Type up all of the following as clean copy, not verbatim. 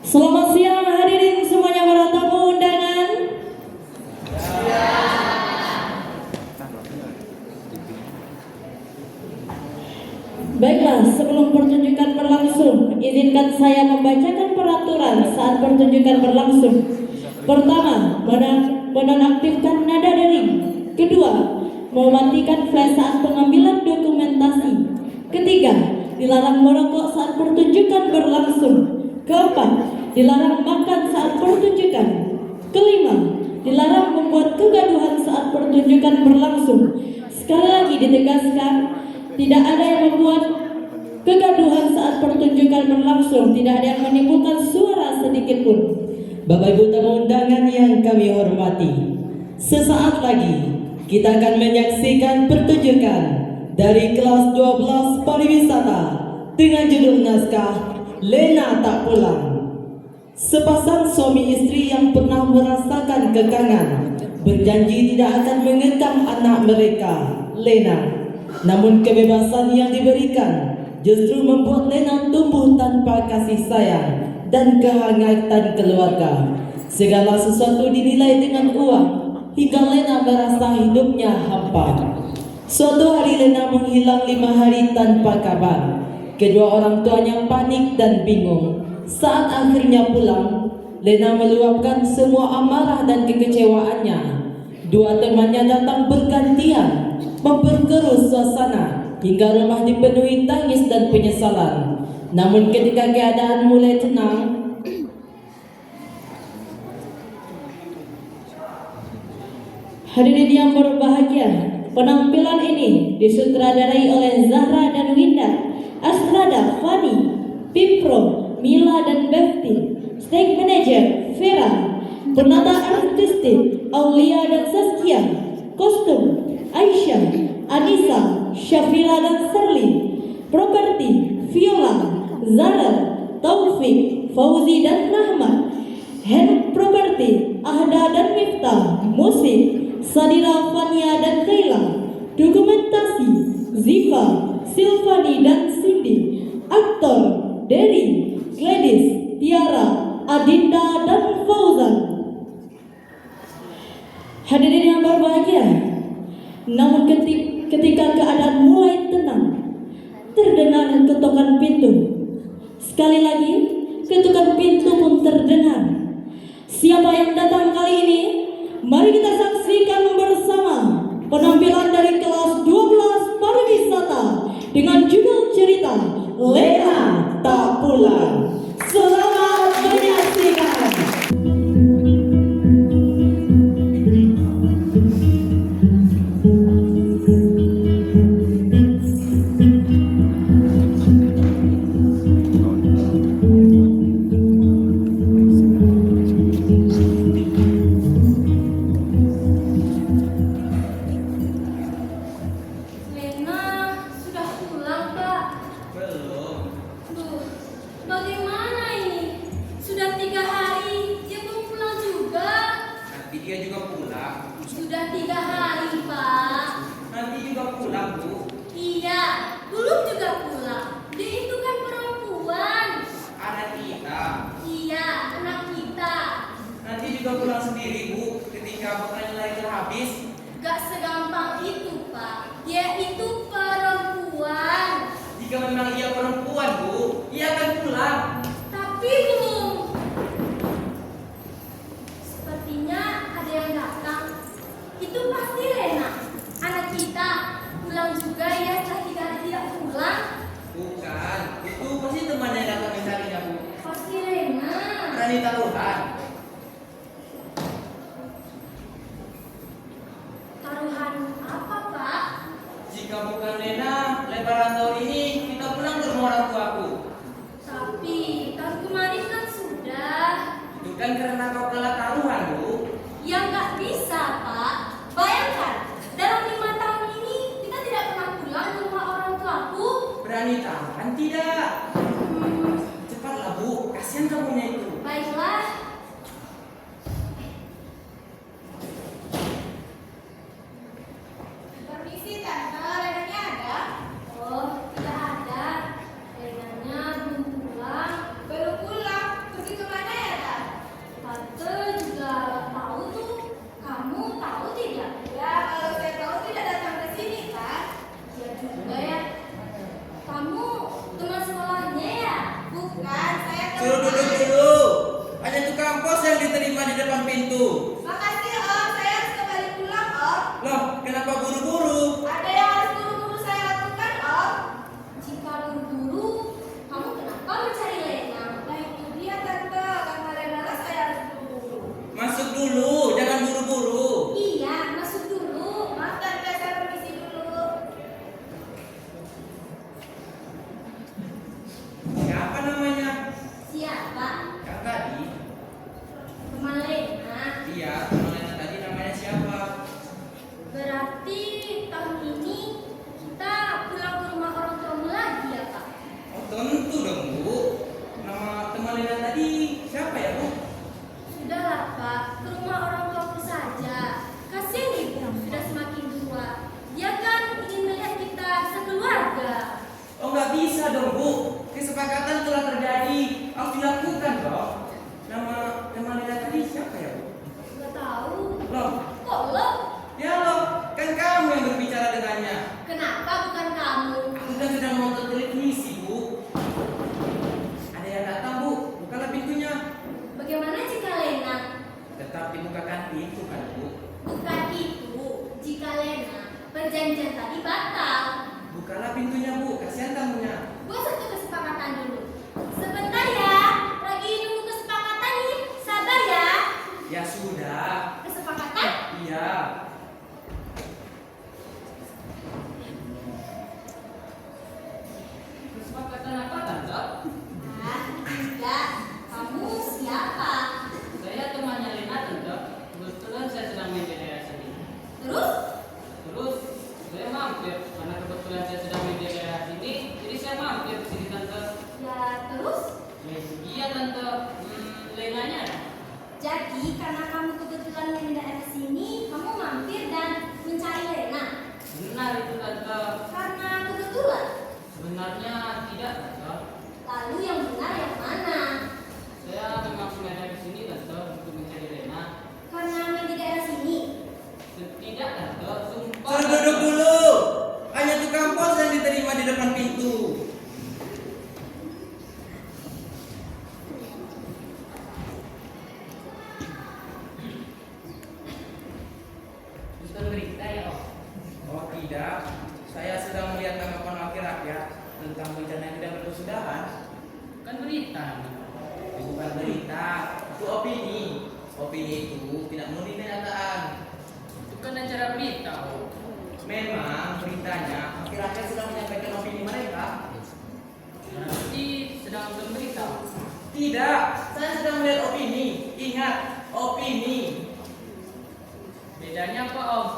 Selamat siang hadirin semuanya para tamu undangan. Baiklah, sebelum pertunjukan berlangsung, izinkan saya membacakan peraturan saat pertunjukan berlangsung. Pertama, menonaktifkan nada dering. Kedua, mematikan flash saat pengambilan dokumentasi. Ketiga, dilarang merokok saat pertunjukan berlangsung. Keempat, dilarang makan saat pertunjukan. Kelima, dilarang membuat kegaduhan saat pertunjukan berlangsung. Sekali lagi ditegaskan, tidak ada yang membuat kegaduhan saat pertunjukan berlangsung, tidak ada yang menimbulkan suara sedikit pun. Bapak Ibu tamu undangan yang kami hormati, sesaat lagi kita akan menyaksikan pertunjukan dari kelas 12 pariwisata dengan judul naskah Lena Tak Pulang. Sepasang suami istri yang pernah merasakan kekangan berjanji tidak akan mengekang anak mereka, Lena. Namun kebebasan yang diberikan justru membuat Lena tumbuh tanpa kasih sayang dan kehangatan keluarga. Segala sesuatu dinilai dengan uang hingga Lena merasa hidupnya hampa. Suatu hari Lena menghilang 5 hari tanpa kabar. Kedua orang tuanya panik dan bingung. Saat akhirnya pulang, Lena meluapkan semua amarah dan kekecewaannya. Dua temannya datang bergantian, memperkeruh suasana hingga rumah dipenuhi tangis dan penyesalan. Namun ketika keadaan mulai tenang, Hadirin yang berbahagia, penampilan ini disutradarai oleh Zahra dan Winda, Astrada, Fani, Pimpro, Mila dan Befti, Stage Manager Vera, penata artistik Aulia dan Saskia, kostum Aisyah, Anissa, Syafira dan Serli, properti Viola, Zara, Taufik, Fauzi dan Rahmat, hand properti Ahda dan Miftah, musik Sadira, Fania dan Kayla, dokumentasi Ziva, Silvani dan Cindy, aktor Derry, Gladys, Tiara, Adinda dan Fauzan. Hadirin yang berbahagia, namun ketika keadaan mulai tenang, terdengar ketukan pintu. Sekali lagi, ketukan pintu pun terdengar. Siapa yang datang kali ini? Mari kita saksikan bersama penampilan dari kelas 12 pariwisata dengan judul cerita Lena Tak Pulang. Selamat menyaksikan. Dia juga pulang. Sudah 3 hari, Pak. Nanti juga pulang, Bu. Iya, belum juga pulang. Dia itu kan perempuan. Anak kita. Iya, anak kita. Nanti juga pulang sendiri, Bu. Ketika bekalnya lagi terhabis. Gak segampang itu, Pak. Dia itu perempuan. Jika memang ia perempuan, Bu, ia akan pulang. Tapi belum. Sepertinya ada yang datang. Itu pasti Lena, anak kita. Pulang juga ya setelah 3 hari tidak pulang. Bukan, itu pasti temannya yang datang mencarinya, Bu. Pasti Lena. Berani taruhan. Taruhan apa, Pak? Jika bukan Lena, lebaran tahun ini kita pulang ke rumah orang tuaku. Tapi tahun kemarin kan sudah. Itu kan karena kau kalah taruhan, Bu. Ya nggak bisa, Pak. Bayangkan, dalam 5 tahun ini kita tidak pernah pulang ke rumah orang tuaku. Berani taruhan tidak? Hmm, Cepatlah, Bu. Kasihan kamunya itu. baiklah. Permisi, Tante. Lenanya ada? Oh, tidak ada. Lenanya belum pulang. Belum pulang? Begitu di depan pintu. Makasih Om, saya harus kembali pulang Om. Loh, kenapa buru-buru? Ada yang harus buru-buru saya lakukan Om. Jika buru-buru, kamu kenapa mencari Lena? Nah itu dia Tante, karena Lena lah saya harus buru-buru. Masuk dulu, jangan buru-buru. Iya, masuk dulu. Maaf Tante, saya permisi dulu. Siapa namanya? Siapa? Yang tadi? Teman Lena. Iya, teman Lena tadi namanya siapa? Berarti tahun ini kita pulang ke rumah orang tuamu lagi ya Pak? Oh, tentu dong, Bu. Nama teman Lena tadi siapa ya, Bu? Sudahlah Pak, ke rumah orang tuaku saja. Kasihan ibu, sudah semakin tua. Dia kan ingin melihat kita sekeluarga. Oh, nggak bisa dong, Bu. Kesepakatan telah terjadi. Harus dilakukan dong. Nama teman Lena tadi siapa ya, Bu? Gak tahu. Loh, Kok lo? ya loh, kan kamu yang berbicara dengannya. Kenapa bukan kamu? Aku kan sedang nonton televisi, Bu. Ada yang datang, Bu. Bukalah pintunya. Bagaimana jika Lena? Tetap dibukakan pintu kan, Bu. Bukan itu. Jika Lena, perjanjian tadi batal. Bukalah pintunya, Bu. Kasihan tamunya. Buat satu kesepakatan dulu. Sebentar ya, lagi nunggu kesepakatan nih. Sabar ya. Ya sudah. Kesepakatan? Iya. Kesepakatan apa, Tante? Ah, tidak. Kamu siapa? Saya temannya Lena, Tante. Kebetulan saya sedang main di daerah sini. Terus? Terus saya mampir karena kebetulan saya sedang main di daerah sini, jadi saya mampir ke sini, Tante. Ya terus? Ya itu dia, Tante. Lenanya ada? Jadi karena kamu kebetulan di daerah sini, kamu mampir dan mencari Lena. Benar itu, Tante. Karena kebetulan. Sebenarnya tidak, Tante. Lalu yang benar yang mana? Saya memang sengaja di sini, Tante, untuk mencari Lena. Karena main di daerah sini. Tidak, Tante. Sumpah. Suruh duduk dulu. Hanya tukang pos yang diterima di depan pintu. Bukan berita ya, Om. Oh tidak, saya sedang melihat tanggapan wakil rakyat tentang bencana yang tidak berkesudahan. Bukan berita. Bukan berita, itu opini. Opini itu tidak murni kenyataan. Itu kan acara berita, Om. Memang beritanya wakil rakyat sedang menyampaikan opini mereka. Berarti sedang nonton berita. Tidak, saya sedang melihat opini. Ingat, opini. Bedanya apa, Om?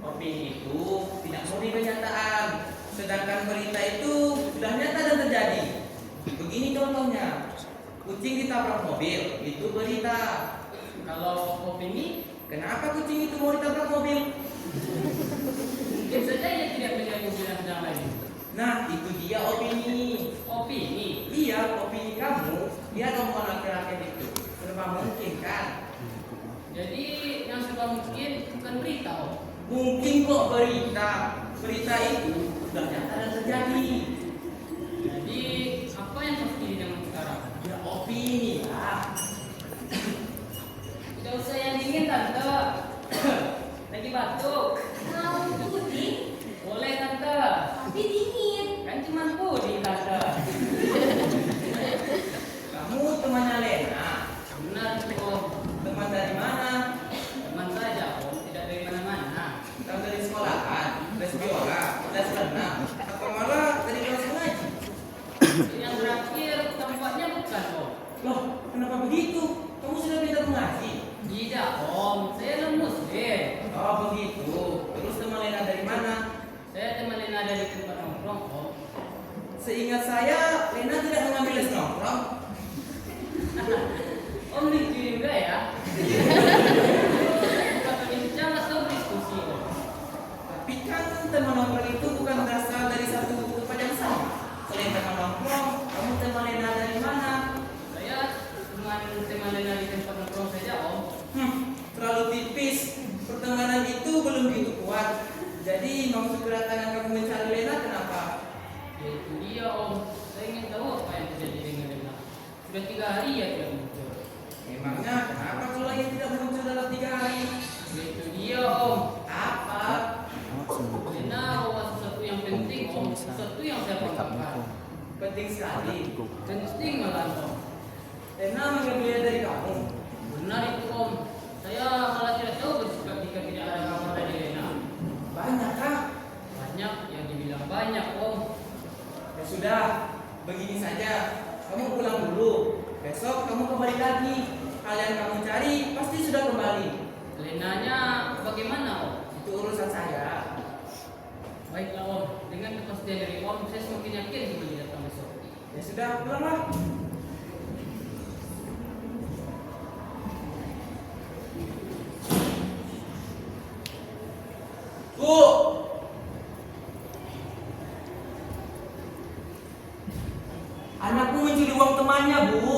Opini itu tidak murni kenyataan. Sedangkan berita itu sudah nyata dan terjadi. Begini contohnya, kucing ditabrak mobil, itu berita. Kalau opini, Kenapa kucing itu mau ditabrak mobil? mungkin saja ia tidak melihat mobil yang sedang lain. Nah, itu dia opini. Opini. Iya, opini kamu. Dia omongan laki-laki itu. Serba mungkin kan? Jadi yang serba mungkin bukan berita, Om. Mungkin kok berita. Berita itu sudah nyata dan terjadi. Jadi apa yang harus didengar sekarang? Ya opini lah. Tidak usah yang dingin, Tante. Lagi batuk. Mau puding, Boleh, Tante. tapi dingin. Kan cuma puding, Tante. Kamu temannya Lena. Benar itu, Om. Teman dari mana? Teman saja, Om. Tidak dari mana-mana. Tahu dari sekolahan, les biola, les renang, atau malah dari kelas ngaji. Yang terakhir tampaknya bukan, Om. Loh, kenapa begitu? Kamu sudah pintar mengaji? Tidak, Om. Saya non muslim. Oh begitu. Terus teman Lena dari mana? Saya teman Lena dari tempat nongkrong, Om. Seingat saya, Lena tidak mengambil les nongkrong. Om lucu juga ya. Bukan bincang atau diskusi, Om. Tapi kan teman nongkrong itu bukan berasal dari satu tempat yang sama. Selain teman nongkrong, kamu teman Lena dari mana? Saya cuma teman Lena di tempat nongkrong saja, Om. Terlalu tipis. Pertemanan itu belum begitu kuat. Jadi maksud kedatangan kamu mencari Lena kenapa? Ya itu dia, Om. Saya ingin tahu apa yang terjadi dengan Lena. Sudah 3 hari ya dia muncul. Memangnya kenapa kalau lagi Penting sekali. Penting malah Om. Lena mengambilnya dari kamu. Benar itu Om. Saya malah tidak tahu jika tidak ada kabar dari Lena. Banyak kah? Banyak yang dibilang banyak Om. Ya sudah, begini saja. Kamu pulang dulu. Besok kamu kembali lagi. Hal yang kamu cari pasti sudah kembali. Lenanya bagaimana Om? Itu urusan saya. Baiklah Om. Dengan kepastian dari Om, saya semakin yakin kembali datang besok. Ya sudah, pulanglah. Bu, anakku mencuri uang temannya, Bu.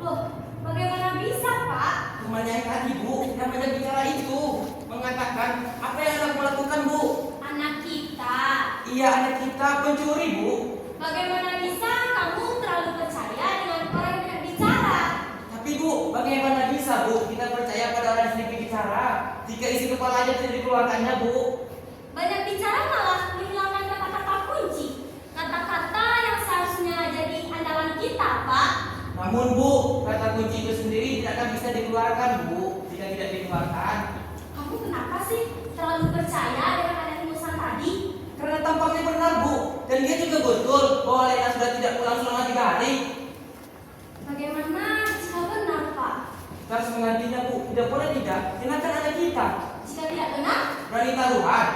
Loh, bagaimana bisa, Pak? Temannya yang tadi, Bu, yang banyak bicara itu mengatakan apa yang anakku lakukan, Bu. Anak kita. Iya, anak kita pencuri, Bu. Bagaimana bisa kamu terlalu percaya dengan orang yang bicara? Tapi, Bu, bagaimana bisa, Bu, kita percaya pada orang yang sedikit bicara jika isi kepalanya tidak dikeluarkannya, Bu? Banyak bicara malah menghilangkan kata-kata kunci. Kata-kata yang seharusnya jadi andalan kita, Pak. Namun, Bu, kata kunci itu sendiri tidak akan bisa dikeluarkan, Bu, jika tidak dikeluarkan. Kamu kenapa sih terlalu percaya dengan ada rumusan tadi? Karena tampaknya benar, Bu, dan dia juga betul bahwa Lena sudah tidak pulang selama 3 hari. Bagaimana jika benar, Pak? Kita harus menggantinya, Bu. Tidak boleh tidak. Lena kan anak kita. Jika tidak benar, Berani taruhan.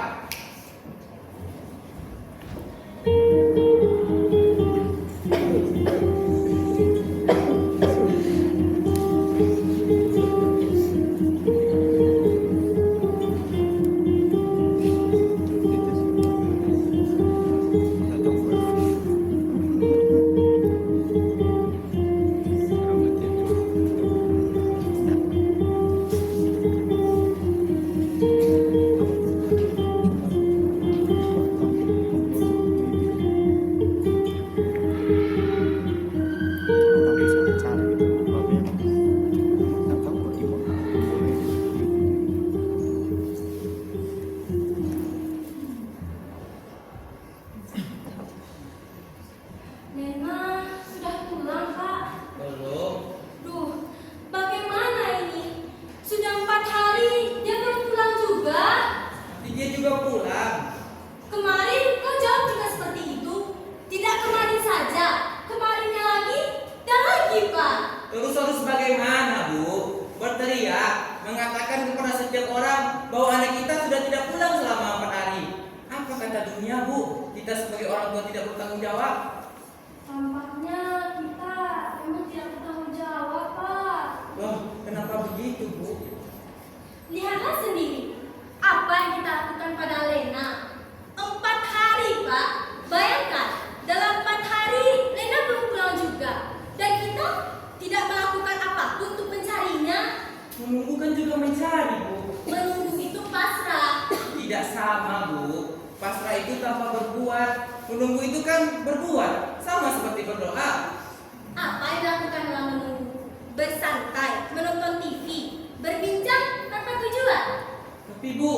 Lena sudah pulang, Pak. Belum. Duh, bagaimana ini? Sudah 4 hari, dia belum pulang juga. Tapi dia juga pulang. Kemarin kau jawab juga seperti itu. Tidak kemarin saja, kemarinnya lagi, dan lagi, Pak. Terus harus bagaimana, Bu? Berteriak, mengatakan kepada setiap orang bahwa anak kita sudah tidak pulang selama 4 hari. Apa kata dunia, Bu? Kita sebagai orang tua tidak bertanggung jawab. Tampaknya kita memang tidak bertanggung jawab, Pak. Loh, kenapa begitu, Bu? Lihatlah sendiri apa yang kita lakukan pada Lena. 4 hari, Pak. Bayangkan, dalam 4 hari Lena belum pulang juga. Dan kita tidak melakukan apapun untuk mencarinya. Menunggu kan juga mencari, Bu. Menunggu itu pasrah. Tidak sama, Bu. Pasrah itu tanpa berbuat. Menunggu itu kan berbuat. Sama seperti berdoa. Apa yang dilakukan dalam menunggu? Bersantai, menonton TV, berbincang tanpa tujuan. Tapi, Bu,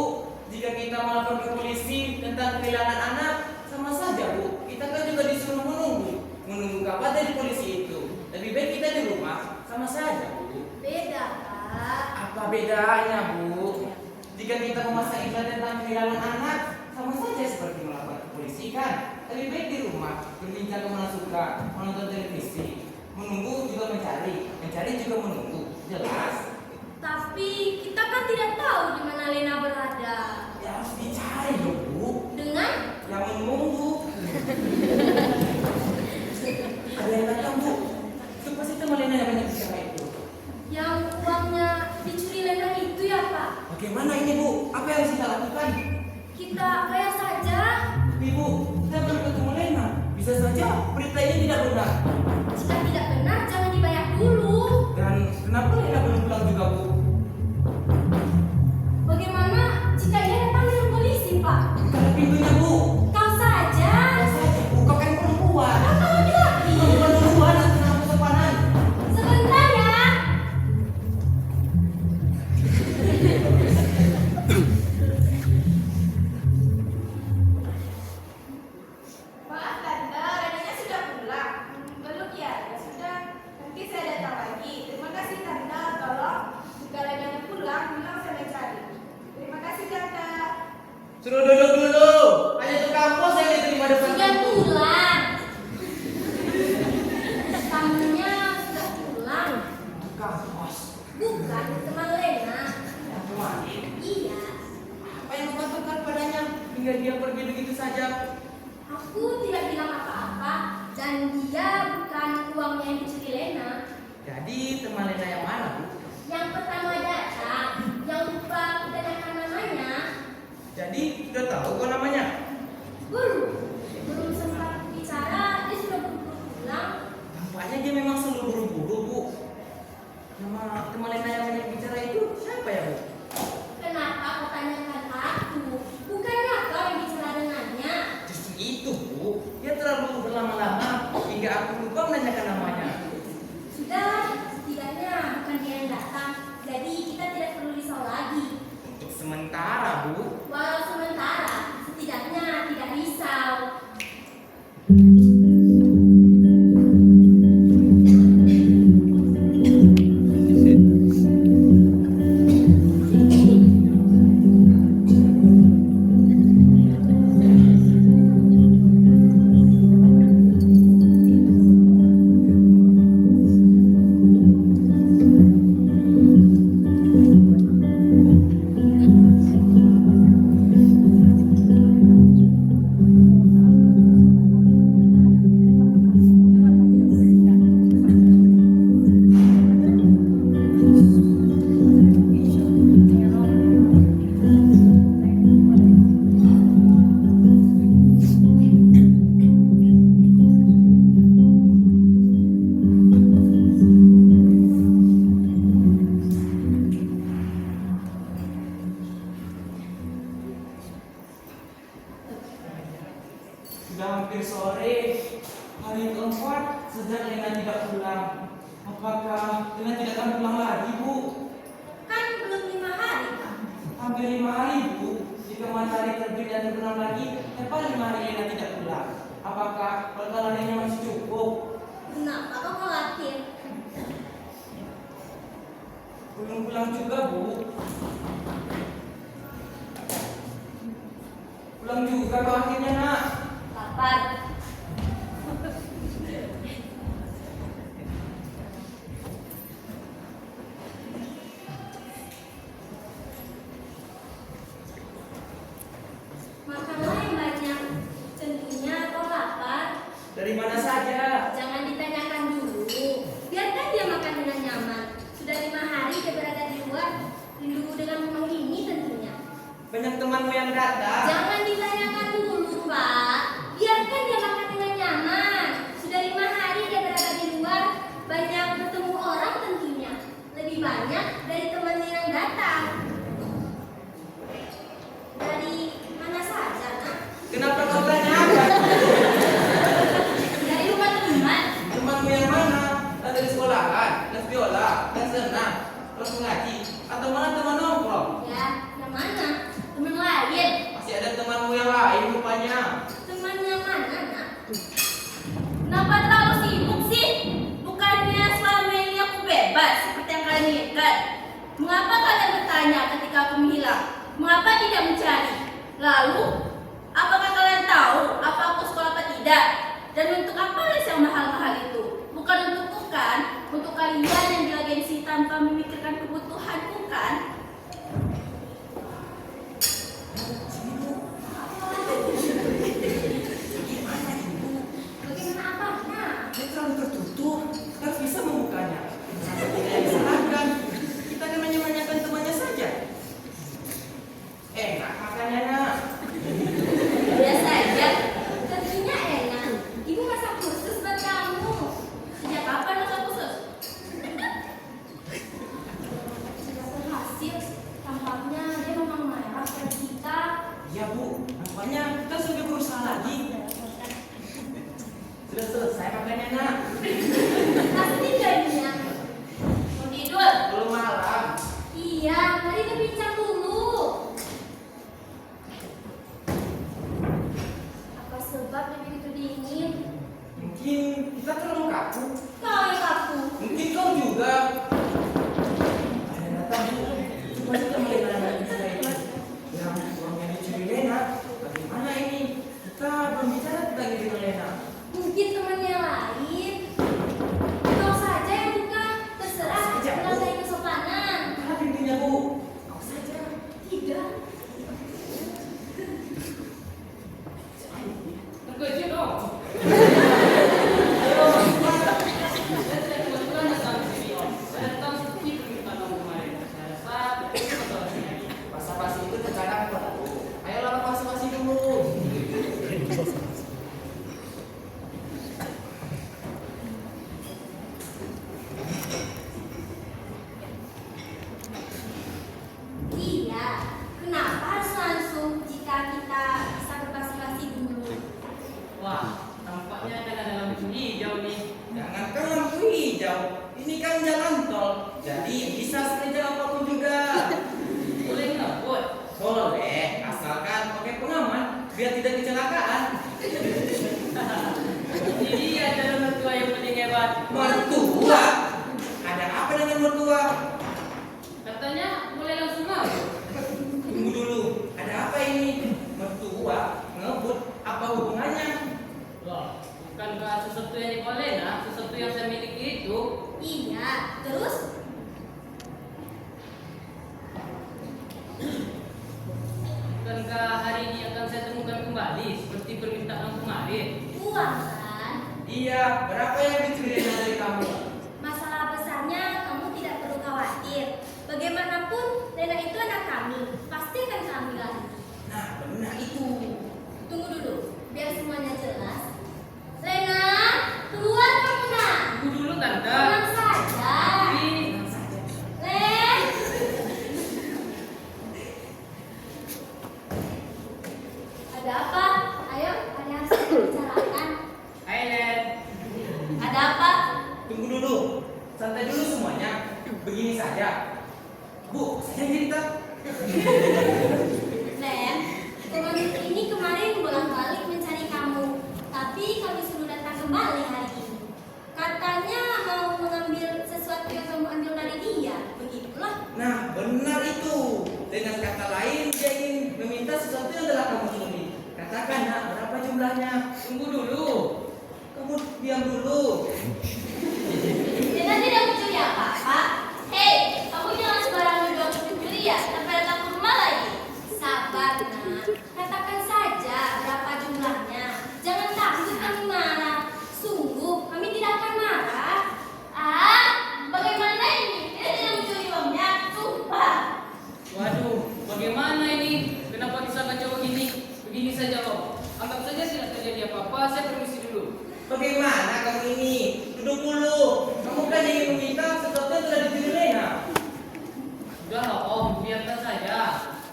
jika kita melapor ke polisi tentang kehilangan anak, sama saja, Bu. Kita kan juga disuruh menunggu. Menunggu kabar dari polisi itu. Lebih baik kita di rumah, sama saja, Bu. Beda, Pak. Apa bedanya, Bu? Jika kita memasang iklan tentang kehilangan anak, sama saja seperti melapor ke polisi kan? Lebih baik di rumah, berbincang kemana suka, menonton televisi. Menunggu juga mencari, mencari juga menunggu. Jelas? Tapi kita kan tidak tahu di mana Lena berada. Ya harus dicari dong, Bu. Dengan Yang menunggu. Ada yang datang, Bu. Itu pasti teman Lena yang banyak bicara itu. yang uangnya dicuri Lena itu ya, Pak. Bagaimana ini, Bu? Apa yang harus kita lakukan? Kita bayar saja. Tapi, Bu, kita belum ketemu Lena. Bisa saja berita ini tidak benar. Jika tidak benar, jangan dibayar dulu. Dan kenapa Lena belum pulang juga, Bu? Bagaimana jika ia datang dari polisi, Pak? Buka pintunya, Bu. Kau saja. Kau saja, Bu. Kau kan perempuan. Kau laki-laki. Perempuan duluan, nanti kenapa sopanan? Sebentar ya. Pak, Tante, Lenanya sudah pulang. Jadi teman Lena yang mana, Bu? Yang pertama datang, yang lupa menanyakan namanya. Jadi sudah tahu kok namanya? Belum sempat bicara, dia sudah buru-buru pulang. Tampaknya dia memang selalu buru-buru, Bu. Nama teman Lena yang banyak bicara itu siapa ya, Bu? Kenapa kau tanyakan aku? Bukannya kau yang bicara dengannya? Justru itu, Bu. Dia terlalu berlama-lama hingga aku lupa menanyakan namanya. Sudah, setidaknya bukan dia yang datang. Jadi kita tidak perlu risau lagi. Untuk sementara, Bu. Walau sementara, setidaknya tidak risau. Sudah hampir sore, hari keempat sejak Lena tidak pulang. Apakah Lena tidak akan pulang lagi, Bu? Kan belum 5 hari, Pak. Hampir 5 hari, Bu. Jika matahari terbit dan terbenam lagi, tepat 5 hari Lena tidak pulang. Apakah perkalaannya masih cukup? Kenapa kau khawatir? Belum pulang juga, Bu. Pulang juga kau akhirnya, Nak. Lapar. Makanlah yang banyak. Tentunya kau lapar. Dari mana saja? Jangan ditanyakan dulu. Biarkan dia makan dengan nyaman. Sudah 5 hari dia berada di luar. Rindu dengan rumah ini tentunya. Banyak temanmu yang datang. Jangan ditanyakan dulu, Pak. Biarkan dia makan dengan nyaman. Sudah 5 hari dia berada di luar. Banyak bertemu orang tentunya. Lebih banyak dari temannya yang datang. Dari mana saja, Nak? Kenapa kau tanyakan? Dari rumah teman. Temanmu yang mana? Dari sekolahan, les biola, les renang, les mengaji, atau mana teman nongkrong? Ya, yang mana? Teman lain. Masih ada temanmu yang lain rupanya. Temannya mana, Nak? Kenapa terlalu sibuk sih? Bukannya selama ini aku bebas seperti yang kalian inginkan? Mengapa kalian bertanya ketika aku menghilang? Mengapa tidak mencari? Lalu, apakah kalian tahu apa aku sekolah apa tidak? Dan untuk apa les yang mahal-mahal itu? Bukan untuk kalian yang gila gengsi tanpa memikirkan kebutuhan, bukan? Bagaimana apanya? Dia terlalu tertutup, kita harus bisa membukanya. Sampai tidak yang disalahkan. Kita akan menanyakan temannya saja. Enak makannya, Nak. Biasa aja. Tentunya enak. Ibu masak khusus buat kamu. Sejak kapan masak khusus? Sudah berhasil. Tampaknya dia memang marah pada kita. Iya, Bu. Nampaknya kita sudah berusaha lagi. Sudah selesai makannya, Nak. Pasti jadinya. Mau tidur? Belum malam. Iya, mari berbincang dulu. Apa sebab dia begitu dingin? Mungkin kita terlalu kaku. Kau yang kaku. Mungkin kau juga. Ada datang, Bu. Itu pasti teman Lena yang bicara itu. Yang uangnya dicuri Lena. Bagaimana ini? Kita belum bicara tentang ini dengan Lena. Mungkin temannya lain. Kau saja yang buka. Terserah. Saja, Bu. Melantai kesopanan. Mana pintunya, Bu? Kau saja. Tidak. Terkejut dong. Saya teman-teman datang ke sini lampu hijau nih. Jangankan lampu hijau, ini kan jalan tol, jadi bisa sekejap apapun juga. Boleh ngebut. Boleh, asalkan pakai pengaman biar tidak kecelakaan. Ini dia calon mertua yang paling hebat. Mertua? Ada apa dengan mertua? Katanya boleh langsung masuk. Tunggu dulu, ada apa ini? Mertua, ngebut, apa hubungannya? Loh, bukankah sesuatu yang diboleh, sesuatu yang saya miliki itu? Iya, terus? Bukankah hari ini akan saya temukan kembali seperti permintaan kemarin? Uang kan? Iya, berapa yang dicuri dari kamu? Masalah besarnya kamu tidak perlu khawatir. Bagaimanapun Lena itu anak kami, pasti akan kami lagi. Nah, benar itu. Tunggu dulu, biar semuanya jelas. Lena, keluar kamu nak. Tunggu dulu tante. Tenang saja. Tapi Tenang saja. Len. Ada apa? Ayo, ada yang harus kita bicarakan. hai Len. Ada apa? Tunggu dulu, santai dulu semuanya. Begini saja. Bu, saya cerita. Len, teman ini kemarin bolak-balik mencari kamu, tapi kami suruh datang kembali hari ini. Katanya mau mengambil sesuatu yang kamu ambil dari dia, begitulah. Nah, benar itu. Dengan kata lain, dia ingin meminta sesuatu yang telah kamu curi. Katakan, nak, berapa jumlahnya? Tunggu dulu. Kamu diam dulu. Lena tidak mencuri apa-apa. Hei, kamu jangan sembarangan nuduh aku pencuri ya, sampai datang ke rumah lagi. Sabar, nak. Katakan saja berapa jumlahnya. Jangan takut kami marah. Sungguh, kami tidak akan marah. Ah, bagaimana ini? Dia tidak mencuri uangnya. Sumpah. Waduh, bagaimana ini? Kenapa bisa kacau begini? Begini saja loh. Anggap saja tidak terjadi apa-apa. Saya permisi dulu. Bagaimana kamu ini? Duduk dulu. Kamu kan ingin meminta sesuatu yang telah dicuri Lena. Sudahlah Om, biarkan saja.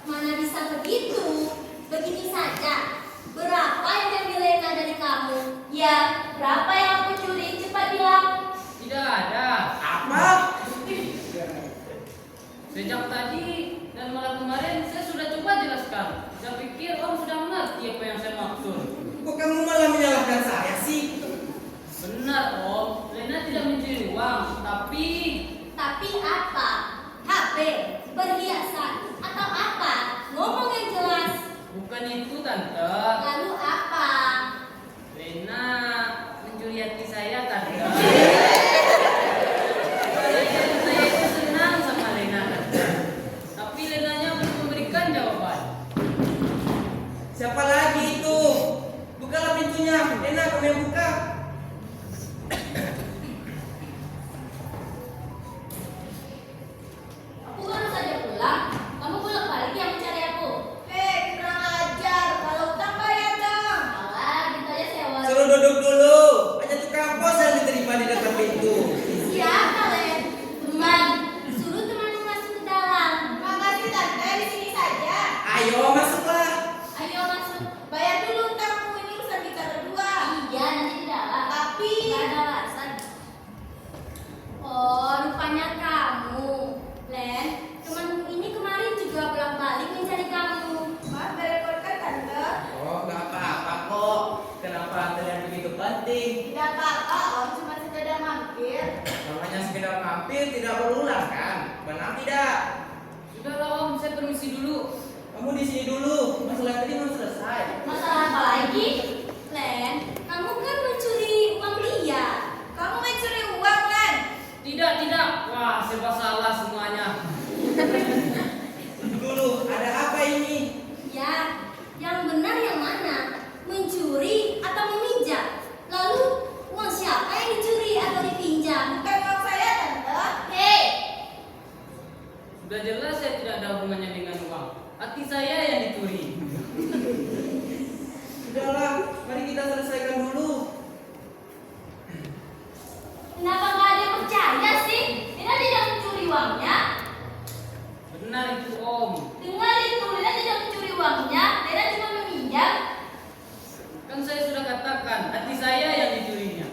Mana bisa begitu? Begini saja. Berapa yang diambil Lena dari kamu? Ya, berapa yang aku curi? Cepat bilang. Tidak ada. Apa? Sejak tadi dan malam kemarin saya sudah coba jelaskan. Saya pikir Om sudah mengerti apa yang saya maksud. Kok kamu malah menyalahkan saya sih? Benar Om, Lena tidak mencuri uang, tapi Tapi apa? HP, perhiasan, atau apa? Ngomong yang jelas. bukan itu Tante. Lalu apa? Lena mencuri hati saya Tante. Saya itu senang sama Lena Tante. Tapi Lenanya belum memberikan jawaban. Siapa lagi itu? Bukalah pintunya. Lena, kamu yang buka. Aku baru saja pulang. Kamu bolak-balik yang mencari aku. Kurang ajar. Kalau utang bayar dong. Alah, gitu aja sewa. Suruh duduk dulu. Hanya tukang pos yang diterima di depan pintu. Siapa, Len? Teman. Suruh temanmu masuk ke dalam. Makasih, Tante. Di sini saja. Ayo, masuklah. Ayo masuk. Bayar dulu utangmu. Ini urusan kita berdua. Iya, nanti di dalam. Tapi nggak ada alasan. Oh, rupanya kamu. Len, temanmu ini kemarin juga bolak-balik mencari kamu. Maaf, merepotkan, Tante. Oh, nggak apa-apa kok. Kenapa terlihat begitu penting? Tidak apa-apa, Om. Cuma sekedar mampir. Namanya sekedar mampir tidak berulang kan? Benar tidak? Sudahlah Om, saya permisi dulu. Kamu di sini dulu. Masalah tadi belum selesai. Masalah apa lagi? Len, kamu kan mencuri uang dia. Kamu mencuri uang, Len? Tidak, tidak. Wah, serba salah semuanya. Dulu, ada apa ini? Ya, yang benar yang mana? Mencuri atau meminjam? Lalu, uang siapa yang dicuri atau dipinjam? Bukan uang saya, Tante. Hei! Sudah jelas saya tidak ada hubungannya dengan uang. Hati saya yang dicuri. Sudahlah, mari kita selesaikan dulu. Kenapa nggak ada yang percaya sih? Lena tidak mencuri uangnya. Benar itu Om. Dengar itu, Lena tidak mencuri uangnya. Lena cuma meminjam. Kan saya sudah katakan, hati saya yang dicurinya.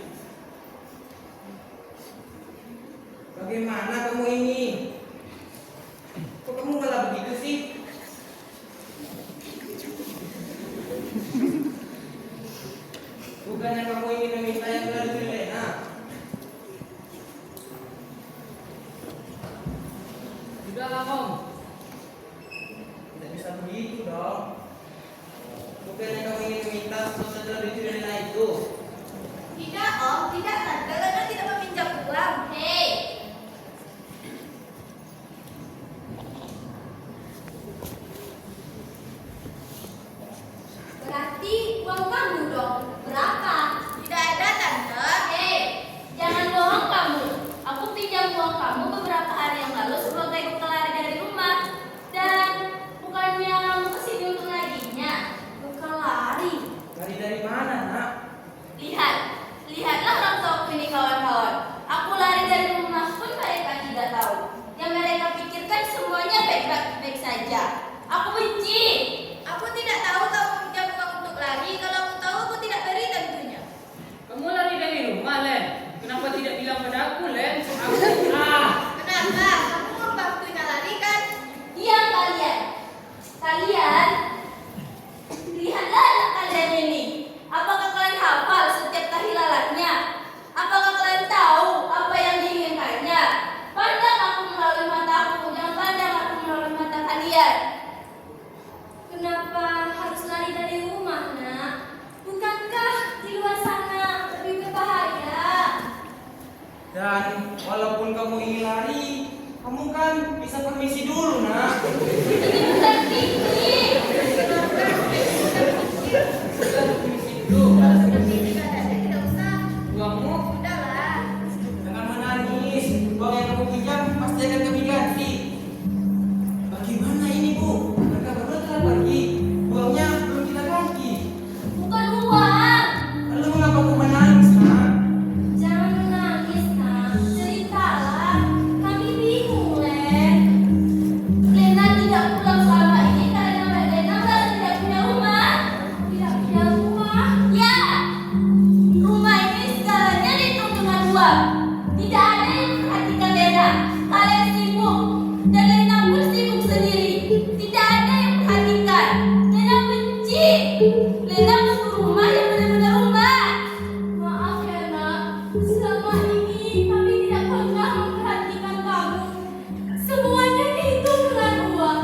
Dan walaupun kamu ingin lari, kamu kan bisa permisi dulu, nak. Bukan Fikri. Permisi dulu. Tidak usah. Uangmu Udahlah. Jangan menangis. Uang yang kamu pinjam pasti akan kami ganti. Bagaimana ini, Bu? Mereka berdua telah pergi. Uangnya belum kita ganti. Bukan uang. Lalu mengapa kamu menangis, nak? Jangan menangis, nak. Ceritalah. Kami bingung, Len. Lena tidak pulang selama ini karena Lena merasa tidak punya rumah. Tidak punya rumah? Ya. Rumah ini segalanya dihitung dengan uang. Tidak ada yang memperhatikan Lena. Kalian sibuk. Dan Lena pun sibuk sendiri. Tidak ada yang perhatikan. Lena benci. Lena butuh rumah yang benar-benar rumah. Maaf ya, nak. Selama ini kami tidak pernah memperhatikan kamu. Semuanya dihitung dengan uang.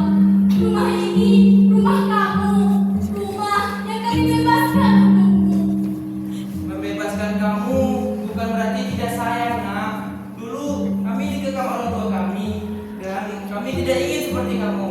Rumah ini, rumah kamu. Rumah yang kami bebaskan untukmu. Membebaskan kamu bukan berarti tidak sayang, nak. Dulu kami dikekang orang tua kami dan kami tidak ingin seperti kamu.